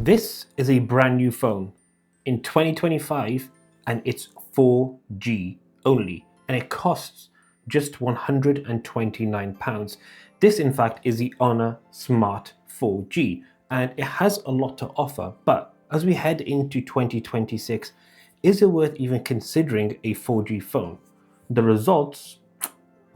This is a brand new phone in 2025 and it's 4G only, and it costs just £129. This in fact is the Honor Smart 4G and it has a lot to offer, but as we head into 2026, is it worth even considering a 4G phone? The results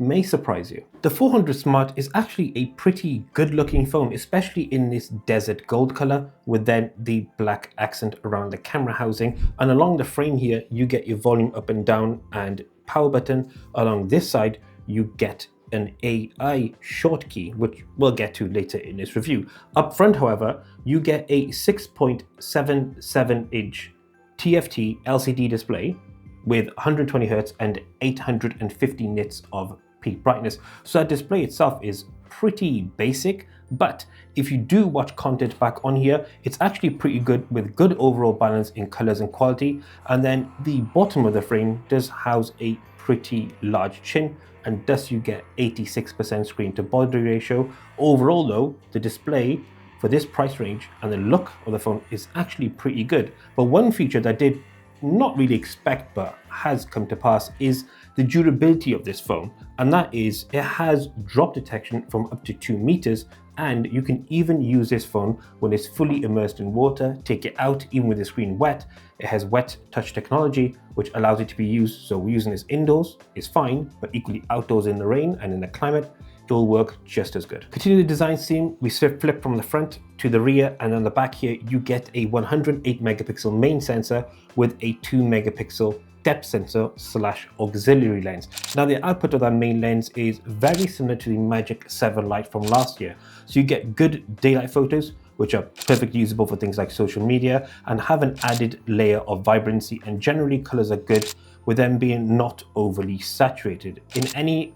may surprise you. The 400 Smart is actually a pretty good looking phone, especially in this desert gold color with then the black accent around the camera housing, and along the frame here you get your volume up and down and power button. Along this side you get an AI short key, which we'll get to later in this review. Up front, however, you get a 6.77-inch TFT LCD display with 120 Hz and 850 nits of peak brightness. So that display itself is pretty basic, but if you do watch content back on here, it's actually pretty good with good overall balance in colors and quality. And then the bottom of the frame does house a pretty large chin, and thus you get 86% screen to body ratio. Overall though, the display for this price range and the look of the phone is actually pretty good. But one feature that I did not really expect but has come to pass is the durability of this phone, and that is it has drop detection from up to 2 meters, and you can even use this phone when it's fully immersed in water, take it out even with the screen wet. It has wet touch technology which allows it to be used, so we're using this indoors is fine, but equally outdoors in the rain and in the climate it will work just as good. Continue the design theme, we flip from the front to the rear, and on the back here you get a 108 megapixel main sensor with a 2 megapixel depth sensor / auxiliary lens. Now the output of that main lens is very similar to the Magic 7 Lite from last year. So you get good daylight photos, which are perfectly usable for things like social media and have an added layer of vibrancy, and generally colors are good with them being not overly saturated. In any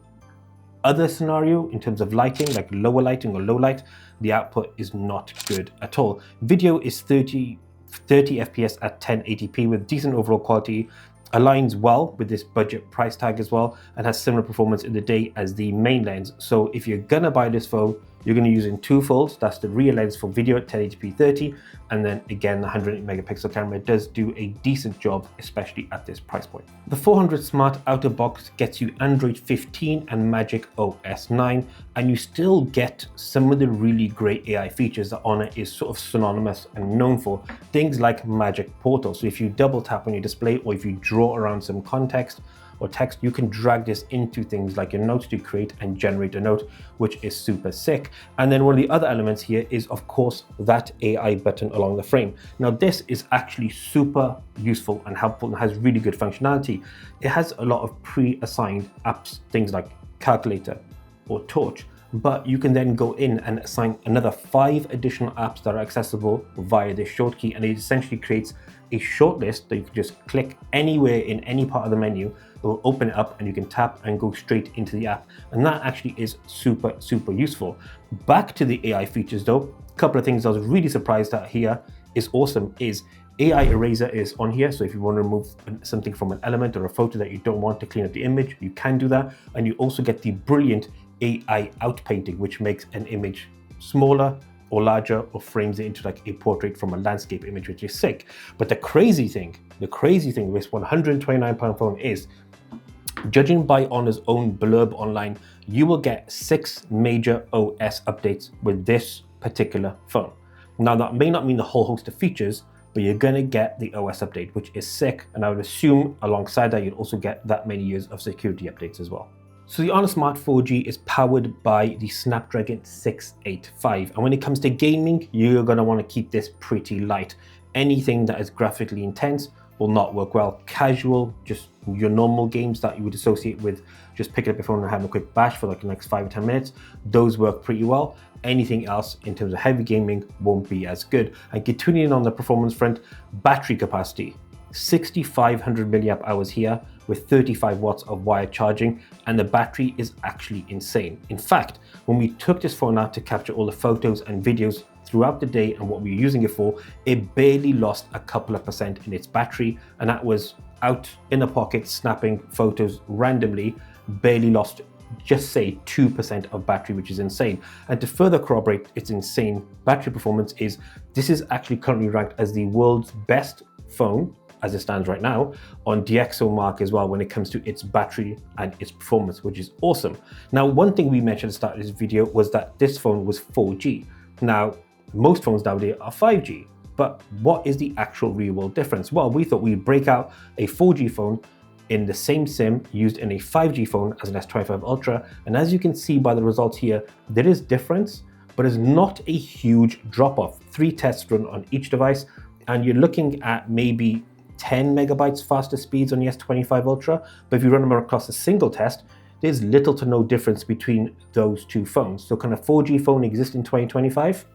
other scenario in terms of lighting, like lower lighting or low light, the output is not good at all. Video is 30 FPS at 1080p with decent overall quality, aligns well with this budget price tag as well, and has similar performance in the day as the main lens. So if you're gonna buy this phone, you're going to use in 2 folds. That's the rear lens for video at 1080p 30, and then again the 108 megapixel camera does do a decent job, especially at this price point. The 400 Smart outer box gets you Android 15 and Magic OS 9, and you still get some of the really great AI features that Honor is sort of synonymous and known for. Things like Magic Portal. So if you double tap on your display, or if you draw around some context or text, you can drag this into things like your notes to create and generate a note, which is super sick. And then one of the other elements here is of course that AI button along the frame. Now this is actually super useful and helpful and has really good functionality. It has a lot of pre-assigned apps, things like calculator or torch, but you can then go in and assign another 5 additional apps that are accessible via this short key, and it essentially creates a short list that you can just click anywhere in any part of the menu. It will open it up and you can tap and go straight into the app, and that actually is super useful. Back to the AI features though, a couple of things I was really surprised at here is awesome is AI eraser is on here. So if you want to remove something from an element or a photo that you don't want to clean up the image, you can do that. And you also get the brilliant AI outpainting, which makes an image smaller or larger or frames it into like a portrait from a landscape image, which is sick. But the crazy thing with this £129 phone is, judging by Honor's own blurb online, you will get 6 major OS updates with this particular phone. Now that may not mean the whole host of features, but you're gonna get the OS update, which is sick. And I would assume alongside that, you'll also get that many years of security updates as well. So the Honor Smart 4G is powered by the Snapdragon 685. And when it comes to gaming, you're gonna wanna keep this pretty light. Anything that is graphically intense will not work well. Casual, just your normal games that you would associate with just picking up your phone and having a quick bash for like the next 5 or 10 minutes, those work pretty well. Anything else in terms of heavy gaming won't be as good. And continuing on the performance front, battery capacity, 6,500 milliamp hours here with 35 watts of wired charging, and the battery is actually insane. In fact, when we took this phone out to capture all the photos and videos throughout the day and what we were using it for, it barely lost a couple of percent in its battery, and that was out in the pocket snapping photos randomly, barely lost just say 2% of battery, which is insane. And to further corroborate its insane battery performance is this is actually currently ranked as the world's best phone as it stands right now on DxOMark as well when it comes to its battery and its performance, which is awesome. Now, one thing we mentioned at the start of this video was that this phone was 4G. Now, most phones nowadays are 5G, but what is the actual real world difference? Well, we thought we'd break out a 4G phone in the same SIM used in a 5G phone as an S25 Ultra. And as you can see by the results here, there is difference, but it's not a huge drop off. 3 tests run on each device, and you're looking at maybe 10 megabytes faster speeds on the S25 Ultra, but if you run them across a single test, there's little to no difference between those two phones. So can a 4G phone exist in 2025?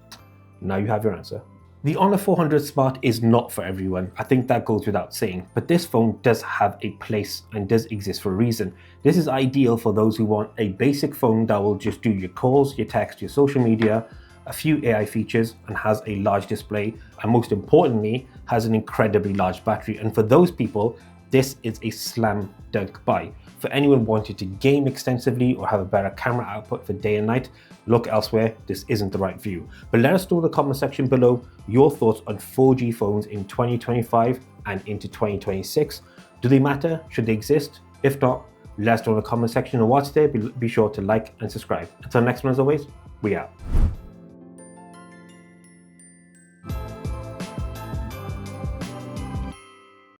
Now you have your answer. The Honor 400 Smart is not for everyone. I think that goes without saying, but this phone does have a place and does exist for a reason. This is ideal for those who want a basic phone that will just do your calls, your text, your social media, a few AI features, and has a large display, and most importantly, has an incredibly large battery. And for those people, this is a slam dunk buy. For anyone wanting to game extensively or have a better camera output for day and night, look elsewhere. This isn't the right view. But let us know in the comment section below your thoughts on 4G phones in 2025 and into 2026. Do they matter? Should they exist? If not, let us know in the comment section. And watch there, be sure to like and subscribe. Until next one, as always, we out.